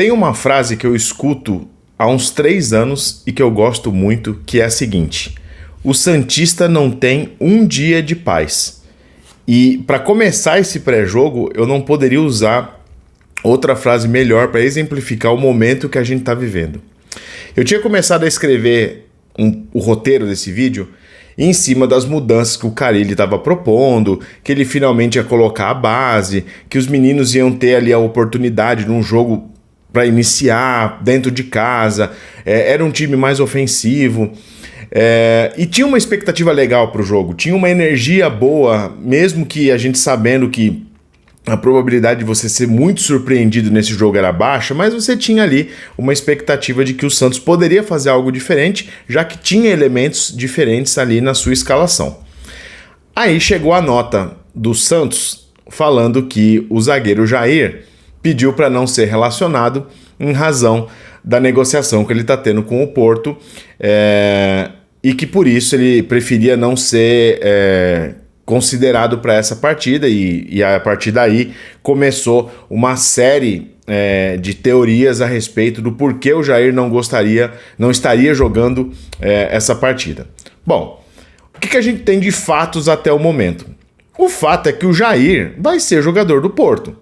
Tem uma frase que eu escuto há uns 3 anos e que eu gosto muito, que é a seguinte: o santista não tem um dia de paz. E para começar esse pré-jogo, eu não poderia usar outra frase melhor para exemplificar o momento que a gente está vivendo. Eu tinha começado a escrever o roteiro desse vídeo em cima das mudanças que o Carille estava propondo, que ele finalmente ia colocar a base, que os meninos iam ter ali a oportunidade de um jogo para iniciar dentro de casa, era um time mais ofensivo, e tinha uma expectativa legal para o jogo, tinha uma energia boa, mesmo que a gente sabendo que a probabilidade de você ser muito surpreendido nesse jogo era baixa, mas você tinha ali uma expectativa de que o Santos poderia fazer algo diferente, já que tinha elementos diferentes ali na sua escalação. Aí chegou a nota do Santos falando que o zagueiro Jair pediu para não ser relacionado em razão da negociação que ele está tendo com o Porto, e que por isso ele preferia não ser considerado para essa partida, e a partir daí começou uma série de teorias a respeito do porquê o Jair não estaria jogando essa partida. Bom, o que a gente tem de fatos até o momento? O fato é que o Jair vai ser jogador do Porto.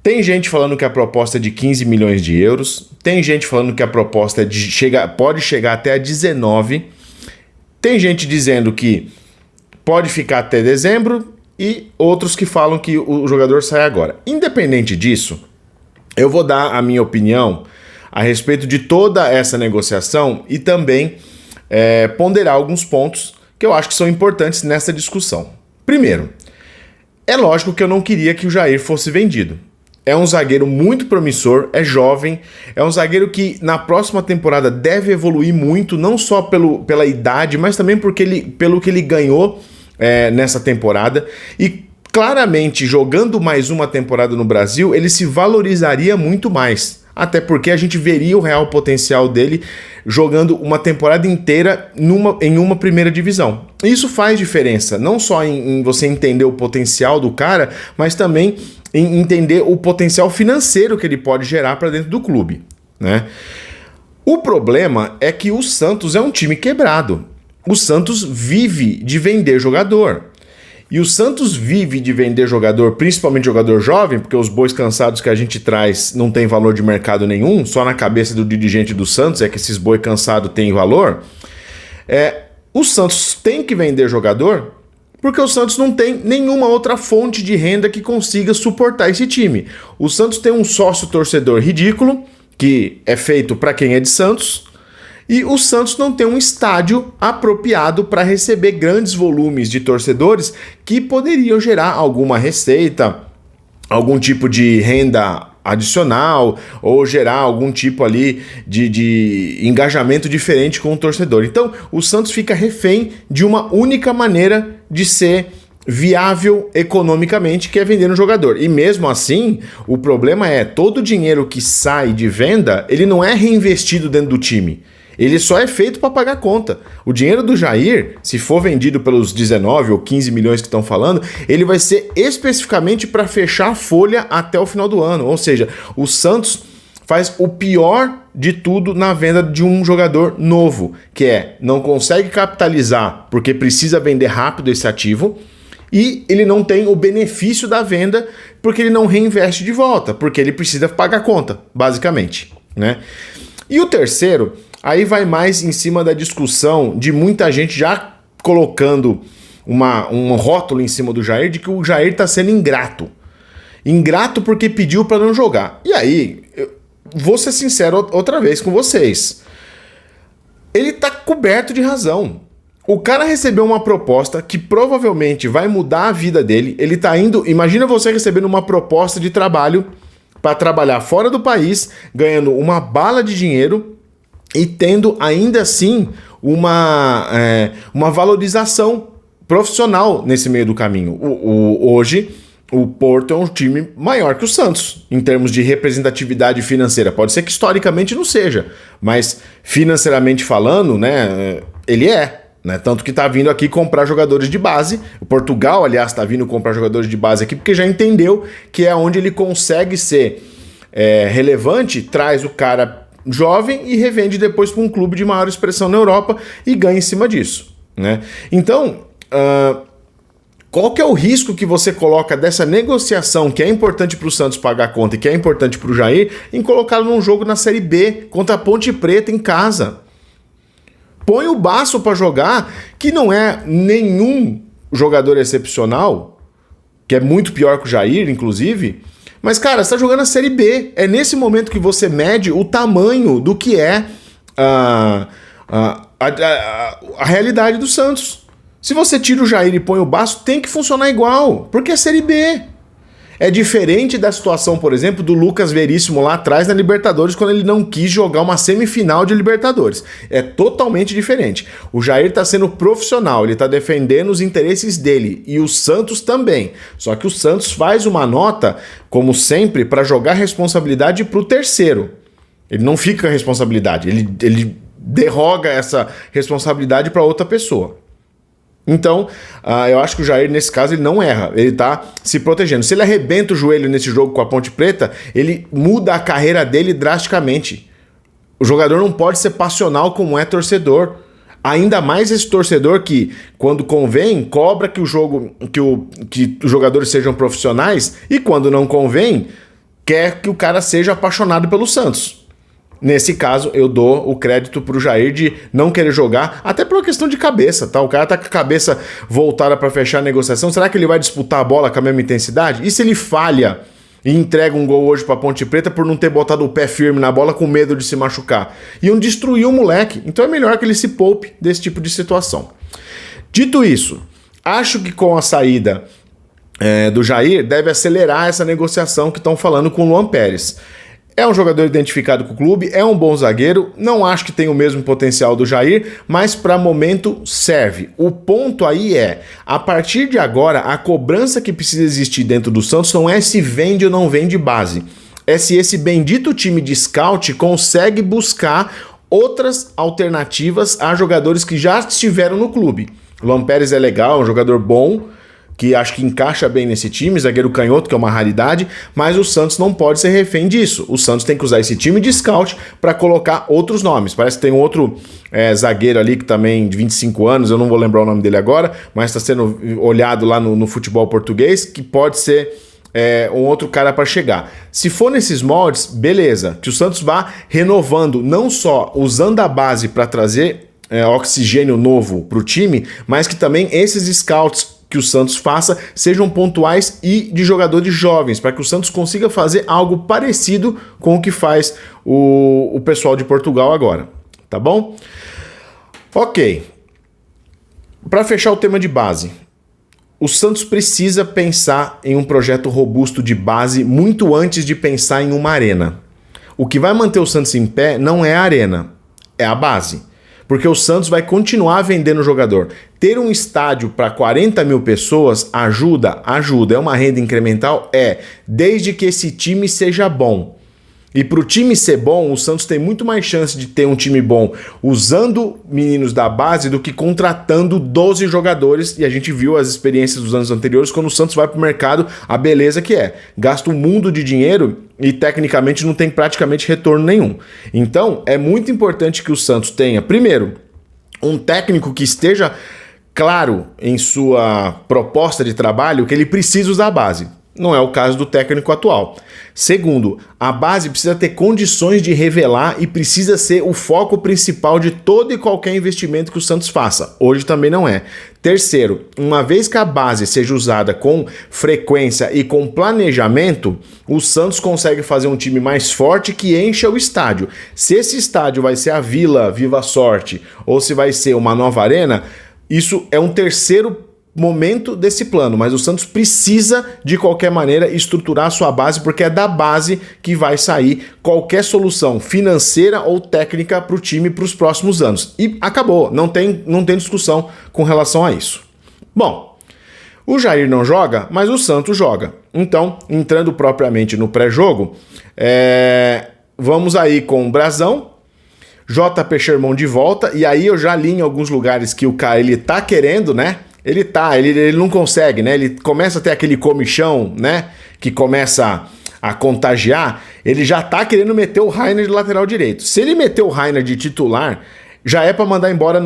Tem gente falando que a proposta é de 15 milhões de euros, tem gente falando que a proposta pode chegar até a 19, tem gente dizendo que pode ficar até dezembro e outros que falam que o jogador sai agora. Independente disso, eu vou dar a minha opinião a respeito de toda essa negociação e também ponderar alguns pontos que eu acho que são importantes nessa discussão. Primeiro, é lógico que eu não queria que o Jair fosse vendido. É um zagueiro muito promissor, é jovem, é um zagueiro que na próxima temporada deve evoluir muito, não só pela idade, mas também pelo que ele ganhou nessa temporada. E claramente, jogando mais uma temporada no Brasil, ele se valorizaria muito mais. Até porque a gente veria o real potencial dele jogando uma temporada inteira em uma primeira divisão. Isso faz diferença, não só em você entender o potencial do cara, mas também em entender o potencial financeiro que ele pode gerar para dentro do clube, né? O problema é que o Santos é um time quebrado. O Santos vive de vender jogador. E o Santos vive de vender jogador, principalmente jogador jovem, porque os bois cansados que a gente traz não tem valor de mercado nenhum, só na cabeça do dirigente do Santos é que esses boi cansados têm valor. O Santos tem que vender jogador porque o Santos não tem nenhuma outra fonte de renda que consiga suportar esse time. O Santos tem um sócio torcedor ridículo, que é feito para quem é de Santos, e o Santos não tem um estádio apropriado para receber grandes volumes de torcedores que poderiam gerar alguma receita, algum tipo de renda adicional ou gerar algum tipo ali de engajamento diferente com o torcedor. Então, o Santos fica refém de uma única maneira de ser viável economicamente, que é vender um jogador. E mesmo assim, o problema é todo o dinheiro que sai de venda, ele não é reinvestido dentro do time. Ele só é feito para pagar conta. O dinheiro do Jair, se for vendido pelos 19 ou 15 milhões que estão falando, ele vai ser especificamente para fechar a folha até o final do ano. Ou seja, o Santos faz o pior de tudo na venda de um jogador novo, que não consegue capitalizar porque precisa vender rápido esse ativo, e ele não tem o benefício da venda porque ele não reinveste de volta, porque ele precisa pagar a conta, basicamente, né? E o terceiro, aí vai mais em cima da discussão de muita gente já colocando um rótulo em cima do Jair de que o Jair está sendo ingrato. Ingrato porque pediu para não jogar. E aí, eu vou ser sincero outra vez com vocês. Ele está coberto de razão. O cara recebeu uma proposta que provavelmente vai mudar a vida dele. Ele tá indo... Imagina você recebendo uma proposta de trabalho para trabalhar fora do país, ganhando uma bala de dinheiro e tendo ainda assim uma valorização profissional nesse meio do caminho. Hoje, o Porto é um time maior que o Santos, em termos de representatividade financeira. Pode ser que historicamente não seja, mas financeiramente falando, né, ele é. Né? Tanto que está vindo aqui comprar jogadores de base. O Portugal, aliás, está vindo comprar jogadores de base aqui porque já entendeu que é onde ele consegue ser relevante, traz o cara jovem e revende depois para um clube de maior expressão na Europa e ganha em cima disso, né? Então, qual que é o risco que você coloca dessa negociação que é importante para o Santos pagar a conta e que é importante para o Jair em colocá-lo num jogo na Série B contra a Ponte Preta em casa? Põe o Basso para jogar, que não é nenhum jogador excepcional, que é muito pior que o Jair, inclusive, mas, cara, você tá jogando a Série B. É nesse momento que você mede o tamanho do que é a realidade do Santos. Se você tira o Jair e põe o Basso, tem que funcionar igual, porque é Série B. É diferente da situação, por exemplo, do Lucas Veríssimo lá atrás na Libertadores, quando ele não quis jogar uma semifinal de Libertadores. É totalmente diferente. O Jair está sendo profissional, ele está defendendo os interesses dele, e o Santos também. Só que o Santos faz uma nota, como sempre, para jogar responsabilidade para o terceiro. Ele não fica com a responsabilidade, ele derroga essa responsabilidade para outra pessoa. Então, eu acho que o Jair, nesse caso, ele não erra. Ele tá se protegendo. Se ele arrebenta o joelho nesse jogo com a Ponte Preta, ele muda a carreira dele drasticamente. O jogador não pode ser passional como é torcedor. Ainda mais esse torcedor que, quando convém, cobra que os jogadores sejam profissionais e, quando não convém, quer que o cara seja apaixonado pelo Santos. Nesse caso, eu dou o crédito pro Jair de não querer jogar, até por uma questão de cabeça, tá? O cara tá com a cabeça voltada para fechar a negociação. Será que ele vai disputar a bola com a mesma intensidade? E se ele falha e entrega um gol hoje pra Ponte Preta por não ter botado o pé firme na bola com medo de se machucar? Iam destruir o moleque. Então é melhor que ele se poupe desse tipo de situação. Dito isso, acho que com a saída do Jair, deve acelerar essa negociação que estão falando com o Luan Pérez. É um jogador identificado com o clube, é um bom zagueiro, não acho que tem o mesmo potencial do Jair, mas para momento serve. O ponto aí é, a partir de agora, a cobrança que precisa existir dentro do Santos não é se vende ou não vende base. É se esse bendito time de scout consegue buscar outras alternativas a jogadores que já estiveram no clube. O Luan Pérez é legal, é um jogador bom, que acho que encaixa bem nesse time, zagueiro canhoto, que é uma raridade, mas o Santos não pode ser refém disso. O Santos tem que usar esse time de scout para colocar outros nomes. Parece que tem um outro zagueiro ali que também de 25 anos, eu não vou lembrar o nome dele agora, mas está sendo olhado lá no futebol português, que pode ser um outro cara para chegar. Se for nesses moldes, beleza, que o Santos vá renovando, não só usando a base para trazer oxigênio novo para o time, mas que também esses scouts que o Santos faça sejam pontuais e de jogadores jovens, para que o Santos consiga fazer algo parecido com o que faz o pessoal de Portugal agora, tá bom? Ok. Para fechar o tema de base, o Santos precisa pensar em um projeto robusto de base muito antes de pensar em uma arena. O que vai manter o Santos em pé não é a arena, é a base. Porque o Santos vai continuar vendendo jogador. Ter um estádio para 40 mil pessoas ajuda. É uma renda incremental? Desde que esse time seja bom. E para o time ser bom, o Santos tem muito mais chance de ter um time bom usando meninos da base do que contratando 12 jogadores. E a gente viu as experiências dos anos anteriores, quando o Santos vai para o mercado, a beleza que é. Gasta um mundo de dinheiro e tecnicamente não tem praticamente retorno nenhum. Então é muito importante que o Santos tenha, primeiro, um técnico que esteja claro em sua proposta de trabalho que ele precisa usar a base. Não é o caso do técnico atual. Segundo, a base precisa ter condições de revelar e precisa ser o foco principal de todo e qualquer investimento que o Santos faça. Hoje também não é. Terceiro, uma vez que a base seja usada com frequência e com planejamento, o Santos consegue fazer um time mais forte que encha o estádio. Se esse estádio vai ser a Vila Viva Sorte ou se vai ser uma nova arena, isso é um terceiro momento desse plano, mas o Santos precisa de qualquer maneira estruturar a sua base, porque é da base que vai sair qualquer solução financeira ou técnica para o time para os próximos anos. E acabou, não tem discussão com relação a isso. Bom, o Jair não joga, mas o Santos joga. Então, entrando propriamente no pré-jogo, vamos aí com o Brazão, JP Sherman de volta, e aí eu já li em alguns lugares que o cara ele tá querendo, né? Ele não consegue, né? Ele começa a ter aquele comichão, né? Que começa a contagiar, ele já tá querendo meter o Rainer de lateral direito. Se ele meter o Rainer de titular, já é para mandar embora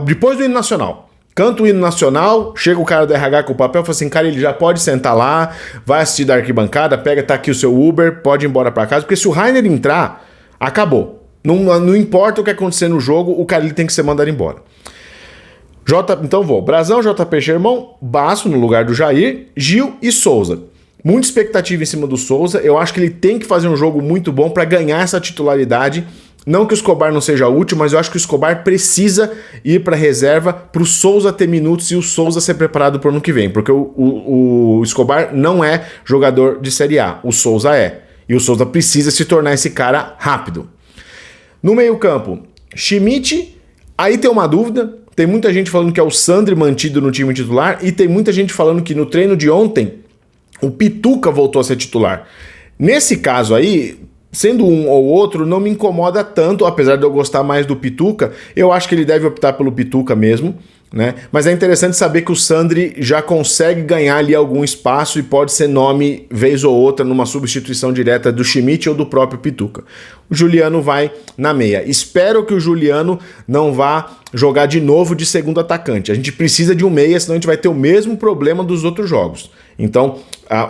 depois do hino nacional. Canta o hino nacional, chega o cara do RH com o papel e fala assim, cara, ele já pode sentar lá, vai assistir da arquibancada, tá aqui o seu Uber, pode ir embora para casa, porque se o Rainer entrar, acabou. Não importa o que acontecer no jogo, o cara ele tem que ser mandado embora. Então vou. Brazão, JP Germão, Basso no lugar do Jair, Gil e Souza. Muita expectativa em cima do Souza. Eu acho que ele tem que fazer um jogo muito bom para ganhar essa titularidade. Não que o Escobar não seja útil, mas eu acho que o Escobar precisa ir para reserva para o Souza ter minutos e o Souza ser preparado para o ano que vem. Porque o Escobar não é jogador de Série A. O Souza é. E o Souza precisa se tornar esse cara rápido. No meio-campo, Schmidt. Aí tem uma dúvida. Tem muita gente falando que é o Sandri mantido no time titular e tem muita gente falando que no treino de ontem o Pituca voltou a ser titular. Nesse caso aí, sendo um ou outro, não me incomoda tanto, apesar de eu gostar mais do Pituca, eu acho que ele deve optar pelo Pituca mesmo, né? Mas é interessante saber que o Sandri já consegue ganhar ali algum espaço e pode ser nome vez ou outra numa substituição direta do Schmidt ou do próprio Pituca. O Juliano vai na meia. Espero que o Juliano não vá jogar de novo de segundo atacante. A gente precisa de um meia, senão a gente vai ter o mesmo problema dos outros jogos. Então,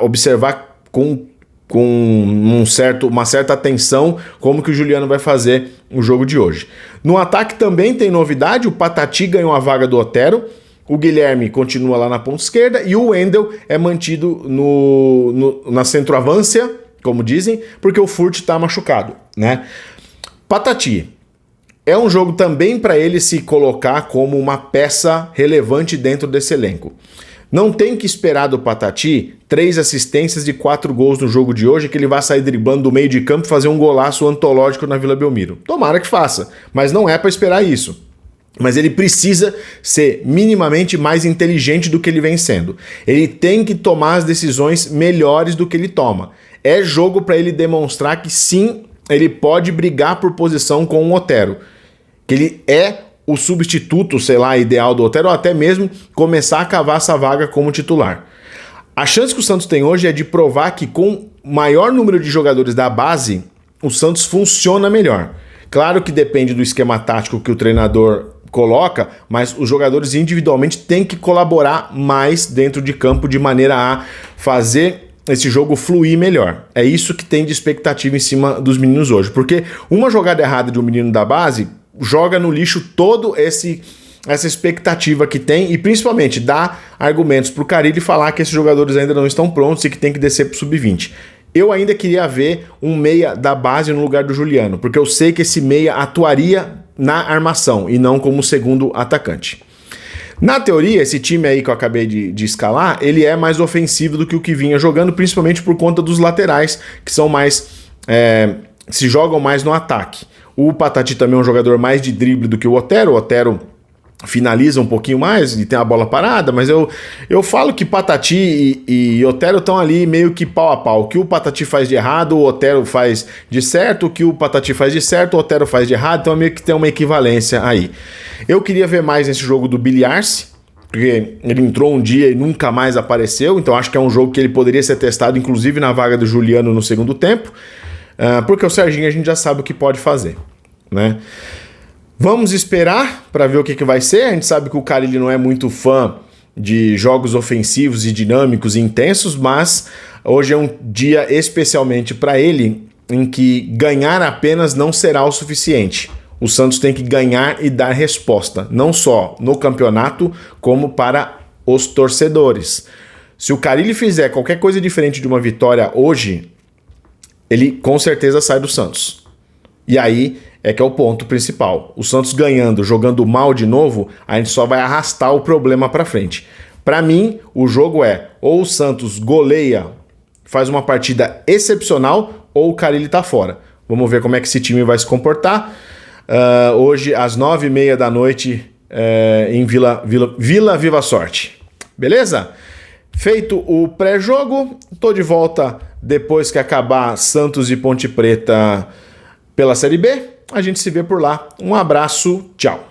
observar com uma certa atenção como que o Juliano vai fazer o jogo de hoje. No ataque também tem novidade, o Patati ganhou a vaga do Otero, o Guilherme continua lá na ponta esquerda e o Wendel é mantido na centroavância, como dizem, porque o Furt está machucado, né? Patati é um jogo também para ele se colocar como uma peça relevante dentro desse elenco. Não tem que esperar do Patati 3 assistências de 4 gols no jogo de hoje, que ele vai sair driblando do meio de campo e fazer um golaço antológico na Vila Belmiro. Tomara que faça, mas não é para esperar isso. Mas ele precisa ser minimamente mais inteligente do que ele vem sendo. Ele tem que tomar as decisões melhores do que ele toma. É jogo para ele demonstrar que sim, ele pode brigar por posição com o Otero. Que ele é o substituto, sei lá, ideal do Otero, ou até mesmo começar a cavar essa vaga como titular. A chance que o Santos tem hoje é de provar que com maior número de jogadores da base, o Santos funciona melhor. Claro que depende do esquema tático que o treinador coloca, mas os jogadores individualmente têm que colaborar mais dentro de campo de maneira a fazer esse jogo fluir melhor. É isso que tem de expectativa em cima dos meninos hoje, porque uma jogada errada de um menino da base joga no lixo todo essa expectativa que tem e principalmente dá argumentos para o Carille falar que esses jogadores ainda não estão prontos e que tem que descer para o sub-20. Eu ainda queria ver um meia da base no lugar do Juliano, porque eu sei que esse meia atuaria na armação e não como segundo atacante. Na teoria, esse time aí que eu acabei de escalar, ele é mais ofensivo do que o que vinha jogando, principalmente por conta dos laterais, que são mais se jogam mais no ataque. O Patati também é um jogador mais de drible do que o Otero. O Otero finaliza um pouquinho mais e tem a bola parada, mas eu falo que Patati e Otero estão ali meio que pau a pau. O que o Patati faz de errado, o Otero faz de certo. O que o Patati faz de certo, o Otero faz de errado. Então meio que tem uma equivalência aí. Eu queria ver mais nesse jogo do Billy Arce, porque ele entrou um dia e nunca mais apareceu. Então acho que é um jogo que ele poderia ser testado, inclusive na vaga do Juliano no segundo tempo. Porque o Serginho a gente já sabe o que pode fazer, né? Vamos esperar para ver o que vai ser. A gente sabe que o cara ele não é muito fã de jogos ofensivos e dinâmicos e intensos, mas hoje é um dia especialmente para ele em que ganhar apenas não será o suficiente. O Santos tem que ganhar e dar resposta, não só no campeonato, como para os torcedores. Se o Carille fizer qualquer coisa diferente de uma vitória hoje, ele com certeza sai do Santos. E aí é que é o ponto principal. O Santos ganhando, jogando mal de novo, a gente só vai arrastar o problema para frente. Para mim, o jogo é ou o Santos goleia, faz uma partida excepcional, ou o Carille tá fora. Vamos ver como é que esse time vai se comportar. Hoje, às 9h30 da noite, em Vila Viva Sorte. Beleza? Feito o pré-jogo, tô de volta depois que acabar Santos e Ponte Preta pela Série B. A gente se vê por lá. Um abraço, tchau.